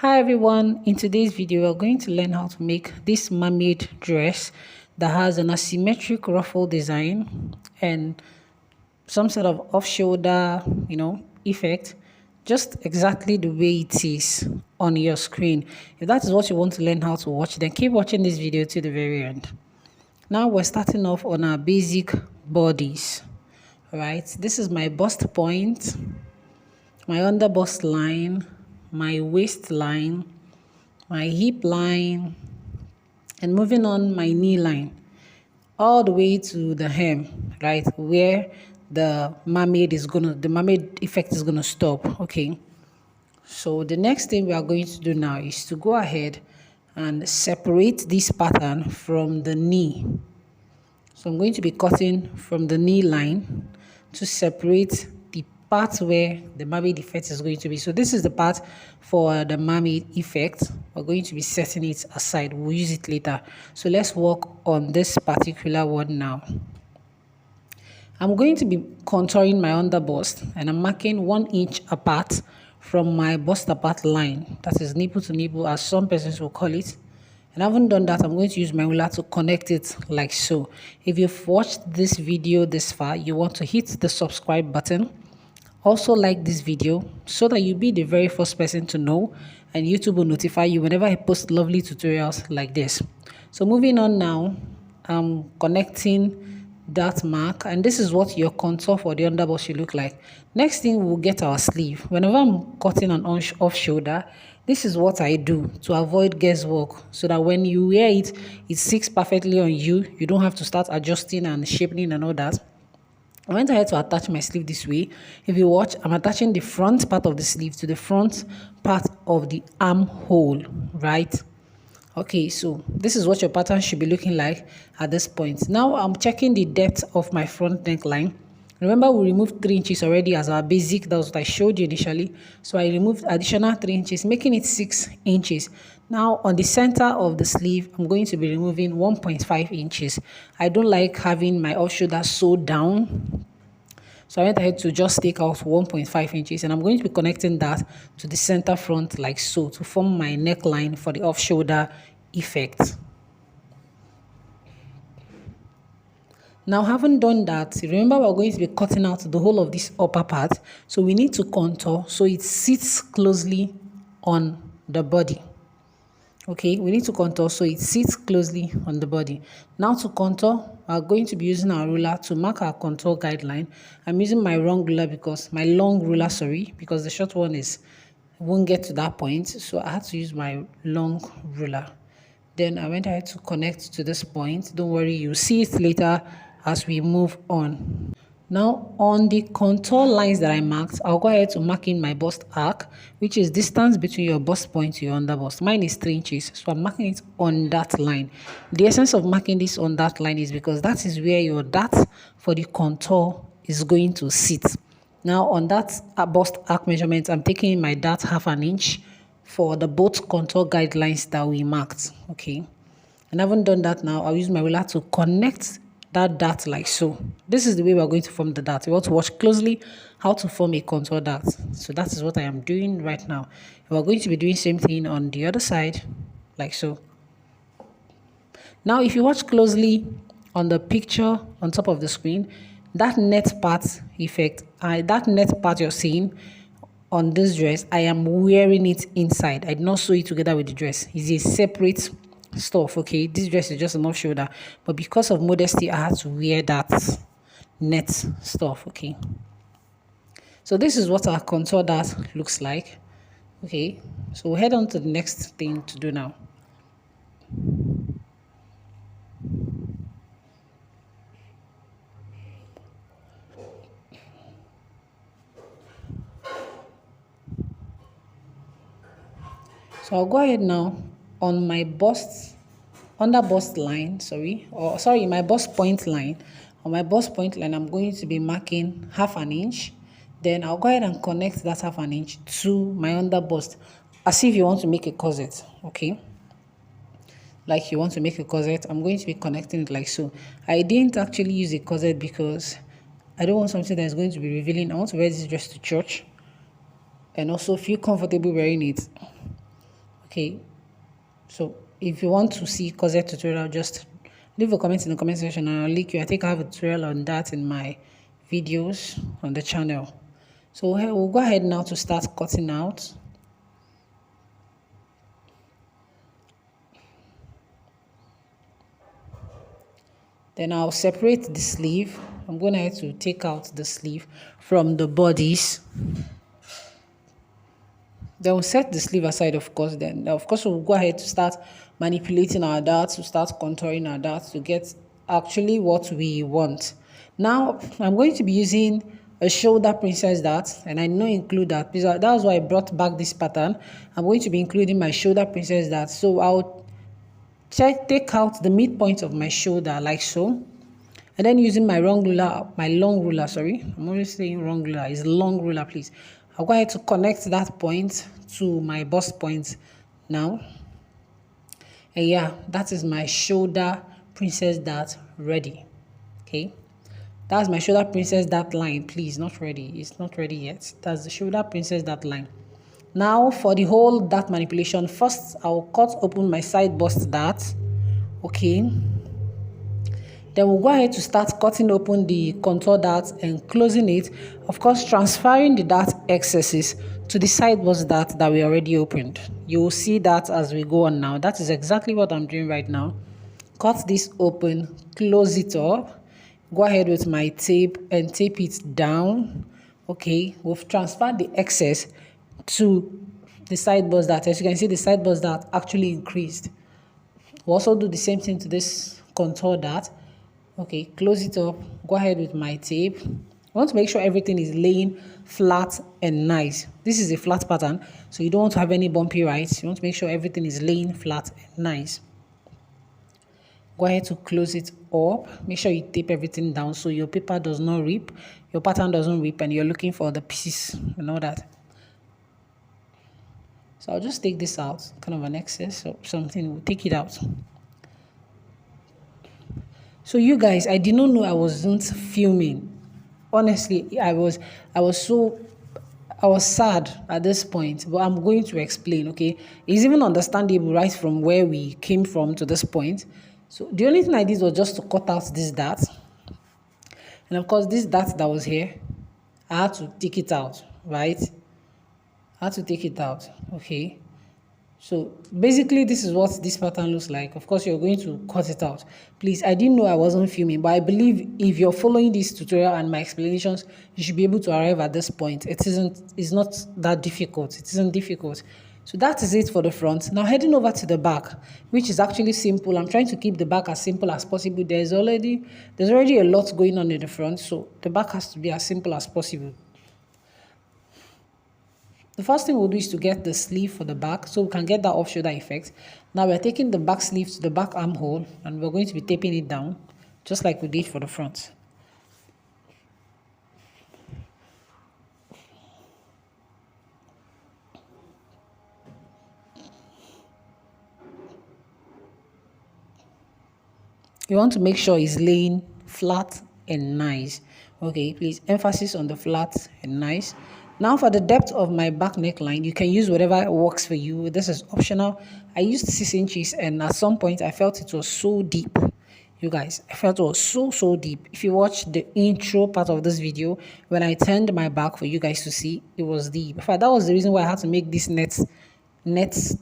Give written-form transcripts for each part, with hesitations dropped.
Hi everyone, in today's video we're going to learn how to make this mermaid dress that has an asymmetric ruffle design and some sort of off-shoulder, effect, just exactly the way it is on your screen. If that is what you want to learn how to watch, then keep watching this video to the very end. Now we're starting off on our basic bodies. Right, this is my bust point, my under bust line, my waistline, my hip line, and moving on my knee line all the way to the hem, right, where the mermaid effect is gonna stop. Okay, so the next thing we are going to do now is to go ahead and separate this pattern from the knee. So I'm going to be cutting from the knee line to separate the part where the mermaid effect is going to be. So this is the part for the mermaid effect. We're going to be setting it aside. We'll use it later. So let's work on this particular one now. I'm going to be contouring my under bust and I'm marking 1 inch apart from my bust apart line. That is nipple to nipple, as some persons will call it. And I haven't done that. I'm going to use my ruler to connect it like so. If you've watched this video this far, you want to hit the subscribe button. Also like this video so that you'll be the very first person to know, and YouTube will notify you whenever I post lovely tutorials like this. So moving on now, I'm connecting that mark, and this is what your contour for the underbust should look like. Next thing, we'll get our sleeve. Whenever I'm cutting an off shoulder, this is what I do to avoid guesswork, so that when you wear it, it sits perfectly on you. You don't have to start adjusting and shaping and all that. I went ahead to attach my sleeve this way. If you watch, I'm attaching the front part of the sleeve to the front part of the armhole, right? Okay, so this is what your pattern should be looking like at this point. Now I'm checking the depth of my front neckline. Remember, we removed 3 inches already as our basic. That was what I showed you initially. So I removed additional 3 inches, making it 6 inches. Now on the center of the sleeve, I'm going to be removing 1.5 inches. I don't like having my off shoulder so down. So I went ahead to just take out 1.5 inches, and I'm going to be connecting that to the center front like so to form my neckline for the off shoulder effect. Now, having done that, remember we're going to be cutting out the whole of this upper part. So we need to contour so it sits closely on the body. Okay, we need to contour so it sits closely on the body. Now to contour, we're going to be using our ruler to mark our contour guideline. I'm using my long ruler because the short one won't get to that point. So I had to use my long ruler. Then I went ahead to connect to this point. Don't worry, you'll see it later as we move on. Now, on the contour lines that I marked, I'll go ahead to mark in my bust arc, which is distance between your bust point to your under bust. Mine is 3 inches, so I'm marking it on that line. The essence of marking this on that line is because that is where your dart for the contour is going to sit. Now, on that bust arc measurement, I'm taking my dart 1/2 inch for the both contour guidelines that we marked. Okay, and I haven't done that now. I'll use my ruler to connect that dart like so. This is the way we're going to form the dart. You want to watch closely how to form a contour dart. So that is what I am doing right now. We're going to be doing same thing on the other side like so. Now if you watch closely on the picture on top of the screen, that net part effect, that net part you're seeing on this dress, I am wearing it inside. I did not sew it together with the dress. It's a separate stuff. Okay, this dress is just an off shoulder, but because of modesty I had to wear that net stuff. Okay, so this is what our contour dart looks like. Okay, so we'll head on to the next thing to do now. So I'll go ahead now on my under bust line, my bust point line. On my bust point line, I'm going to be marking 1/2 inch. Then I'll go ahead and connect that 1/2 inch to my under bust, as if you want to make a corset. Okay, like you want to make a corset, I'm going to be connecting it like so. I didn't actually use a corset because I don't want something that is going to be revealing. I want to wear this dress to church and also feel comfortable wearing it. Okay, so if you want to see corset tutorial, just leave a comment in the comment section and I'll link you. I think I have a tutorial on that in my videos on the channel. So we'll go ahead now to start cutting out. Then I'll separate the sleeve. I'm going to have to take out the sleeve from the bodies. Then we'll set the sleeve aside, of course. Then, of course, we'll go ahead to start manipulating our darts, to start contouring our darts to get actually what we want. Now, I'm going to be using a shoulder princess dart, and I know include that because that was why I brought back this pattern. I'm going to be including my shoulder princess dart. So I'll take out the midpoint of my shoulder like so. And then using my long ruler, sorry, I'm always saying wrong ruler, it's long ruler, please. I'll go ahead to connect that point to my bust point now. And yeah, that is my shoulder princess dart ready. Okay, that's my shoulder princess dart line, please, not ready. It's not ready yet. That's the shoulder princess dart line. Now for the whole dart manipulation, first I'll cut open my side bust dart. Okay. Then we'll go ahead to start cutting open the contour dart and closing it. Of course, transferring the dart excesses to the side bust dart that we already opened. You will see that as we go on now. That is exactly what I'm doing right now. Cut this open, close it up. Go ahead with my tape and tape it down. Okay, we've transferred the excess to the side bust dart. As you can see, the side bust dart actually increased. We'll also do the same thing to this contour dart. Okay, close it up. Go ahead with my tape. I want to make sure everything is laying flat and nice. This is a flat pattern, so you don't want to have any bumpy rides. You want to make sure everything is laying flat and nice. Go ahead to close it up. Make sure you tape everything down so your paper does not rip, your pattern doesn't rip, and you're looking for the pieces and all that. So I'll just take this out, kind of an excess or something. We'll take it out. So you guys, I did not know I wasn't filming. Honestly, I was sad at this point, but I'm going to explain, okay? It's even understandable right from where we came from to this point. So the only thing I did was just to cut out this dart. And of course, this dart that was here, I had to take it out, right? I had to take it out, okay? So basically, this is what this pattern looks like. Of course, you're going to cut it out. Please, I didn't know I wasn't filming, but I believe if you're following this tutorial and my explanations, you should be able to arrive at this point. It's not that difficult. It isn't difficult. So that is it for the front. Now heading over to the back, which is actually simple. I'm trying to keep the back as simple as possible. There's already a lot going on in the front, so the back has to be as simple as possible. The first thing we'll do is to get the sleeve for the back so we can get that off-shoulder effect. Now we're taking the back sleeve to the back armhole and we're going to be taping it down just like we did for the front. You want to make sure it's laying flat and nice. Okay, please emphasis on the flat and nice. Now for the depth of my back neckline, you can use whatever works for you. This is optional. I used 6 inches and at some point I felt it was so deep. You guys, I felt it was so deep. If you watch the intro part of this video, when I turned my back for you guys to see, it was deep. In fact, that was the reason why I had to make this net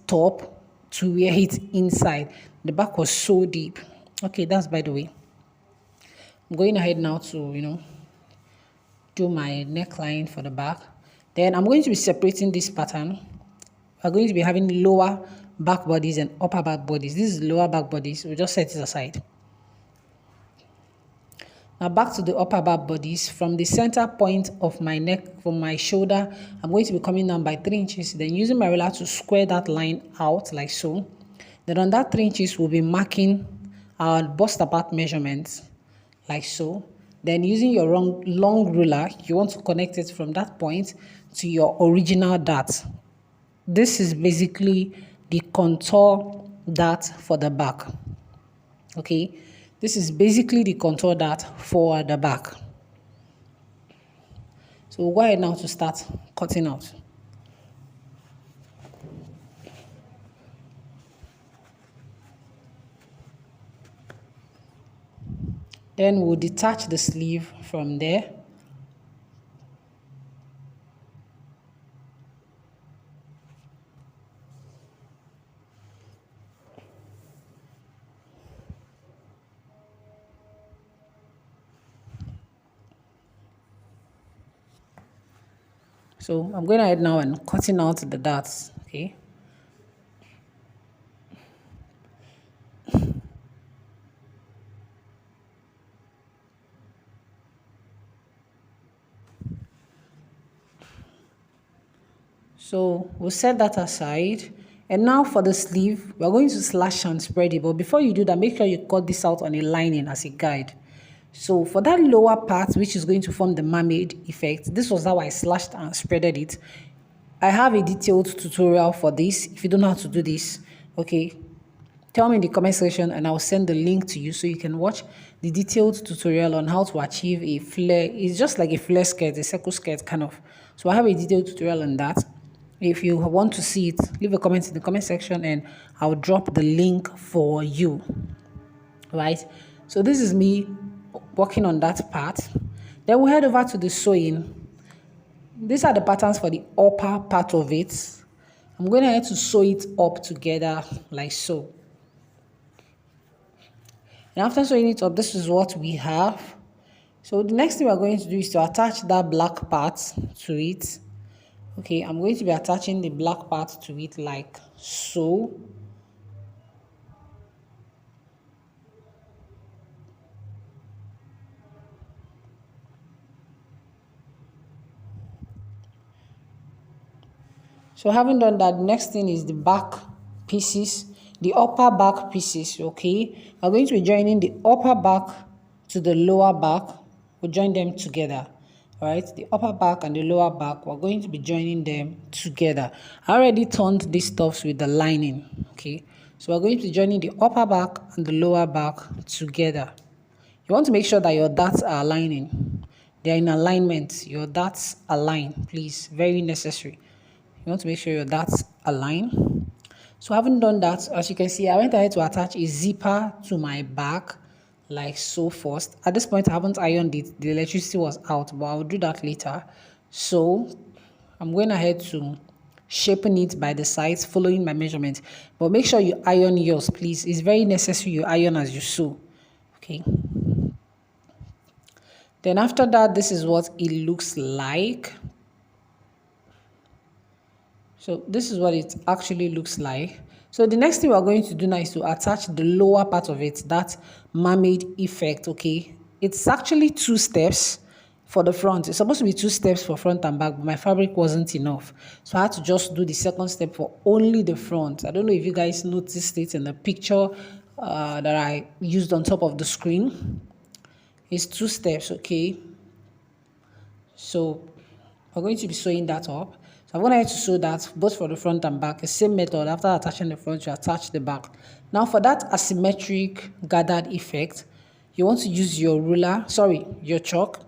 top to wear it inside. The back was so deep. Okay, that's by the way. I'm going ahead now to, do my neckline for the back. Then I'm going to be separating this pattern. We're going to be having lower back bodies and upper back bodies. This is lower back bodies. We'll just set it aside. Now back to the upper back bodies. From the center point of my neck, from my shoulder, I'm going to be coming down by 3 inches. Then using my ruler to square that line out like so. Then on that 3 inches, we'll be marking our bust apart measurements like so. Then using your long ruler, you want to connect it from that point to your original dart. This is basically the contour dart for the back. Okay, this is basically the contour dart for the back. So we'll go ahead now to start cutting out. Then we'll detach the sleeve from there. So I'm going ahead now and cutting out the darts, okay? So we'll set that aside. And now for the sleeve, we're going to slash and spread it. But before you do that, make sure you cut this out on a lining as a guide. So for that lower part, which is going to form the mermaid effect, this was how I slashed and spreaded it. I have a detailed tutorial for this. If you don't know how to do this, okay, tell me in the comment section and I'll send the link to you so you can watch the detailed tutorial on how to achieve a flare. It's just like a flare skirt, a circle skirt kind of. So I have a detailed tutorial on that. If you want to see it, leave a comment in the comment section and I'll drop the link for you. Right? So this is me working on that part. Then we'll head over to the sewing. These are the patterns for the upper part of it. I'm going ahead to sew it up together like so. And after sewing it up, this is what we have. So the next thing we're going to do is to attach that black part to it. Okay, I'm going to be attaching the black part to it like so. So having done that, the next thing is the back pieces, the upper back pieces, okay? We're going to be joining the upper back to the lower back. We'll join them together, all right? The upper back and the lower back, we're going to be joining them together. I already turned these stuffs with the lining, okay? So we're going to be joining the upper back and the lower back together. You want to make sure that your darts are aligning. They're in alignment. Your darts align, please. Very necessary. You want to make sure your darts align. So having done that, as you can see, I went ahead to attach a zipper to my back like so first. At this point, I haven't ironed it. The electricity was out, but I'll do that later. So I'm going ahead to shaping it by the sides, following my measurement. But make sure you iron yours, please. It's very necessary you iron as you sew. Okay. Then after that, this is what it looks like. So this is what it actually looks like. So the next thing we're going to do now is to attach the lower part of it, that mermaid effect, okay? It's actually 2 steps for the front. It's supposed to be 2 steps for front and back, but my fabric wasn't enough. So I had to just do the second step for only the front. I don't know if you guys noticed it in the picture that I used on top of the screen. It's 2 steps, okay? So we're going to be sewing that up. So I'm going to sew that both for the front and back. The same method. After attaching the front, you attach the back. Now for that asymmetric gathered effect, you want to use your ruler, your chalk,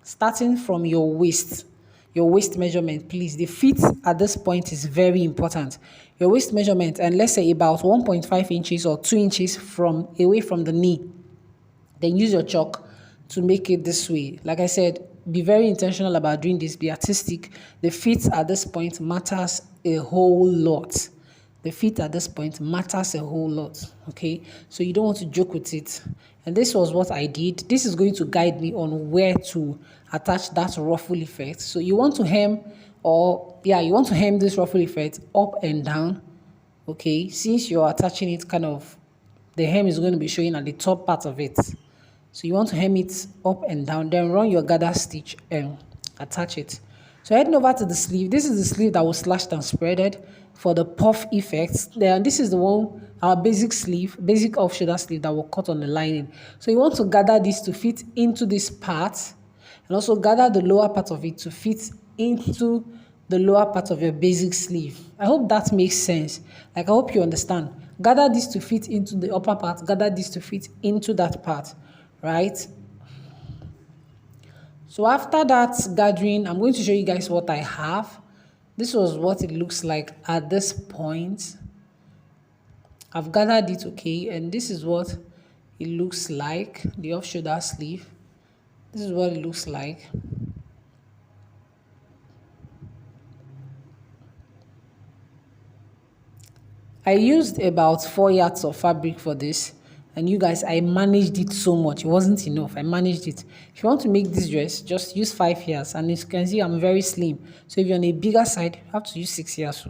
starting from your waist measurement, please. The fit at this point is very important. Your waist measurement, and let's say about 1.5 inches or 2 inches away from the knee. Then use your chalk to make it this way. Like I said, be very intentional about doing this. Be artistic. The fit at this point matters a whole lot. The fit at this point matters a whole lot, okay? So you don't want to joke with it. And this was what I did. This is going to guide me on where to attach that ruffle effect. So you want to hem this ruffle effect up and down, okay? Since you're attaching it the hem is going to be showing at the top part of it. So you want to hem it up and down, then run your gather stitch and attach it. So heading over to the sleeve, this is the sleeve that was slashed and spreaded for the puff effect. Then this is the one, our basic off shoulder sleeve that will cut on the lining. So you want to gather this to fit into this part, and also gather the lower part of it to fit into the lower part of your basic sleeve. I hope that makes sense. I hope you understand. Gather this to fit into the upper part, gather this to fit into that part. Right? So after that gathering, I'm going to show you guys what I have. This was what it looks like at this point. I've gathered it, okay, and this is what it looks like, the off shoulder sleeve. This is what it looks like. I used about 4 yards of fabric for this, and you guys, I managed it so much. It wasn't enough. I managed it. If you want to make this dress, just use 5 yards, and as you can see, I'm very slim. So if you're on a bigger side, you have to use 6 yards.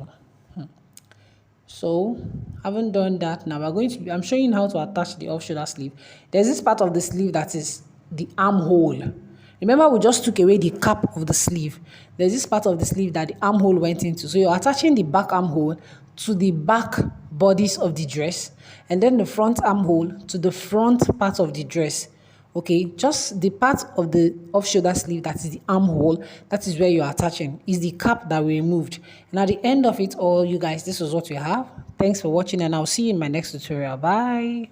So having done that, now we're going to I'm showing how to attach the off shoulder sleeve. There's this part of the sleeve that is the armhole. Remember, we just took away the cap of the sleeve. There's this part of the sleeve that the armhole went into. So you're attaching the back armhole to the back bodies of the dress, and then the front armhole to the front part of the dress. Okay, just the part of the off shoulder sleeve that is the armhole, that is where you're attaching, is the cap that we removed. And at the end of it all, you guys, this is what we have. Thanks for watching, and I'll see you in my next tutorial. Bye.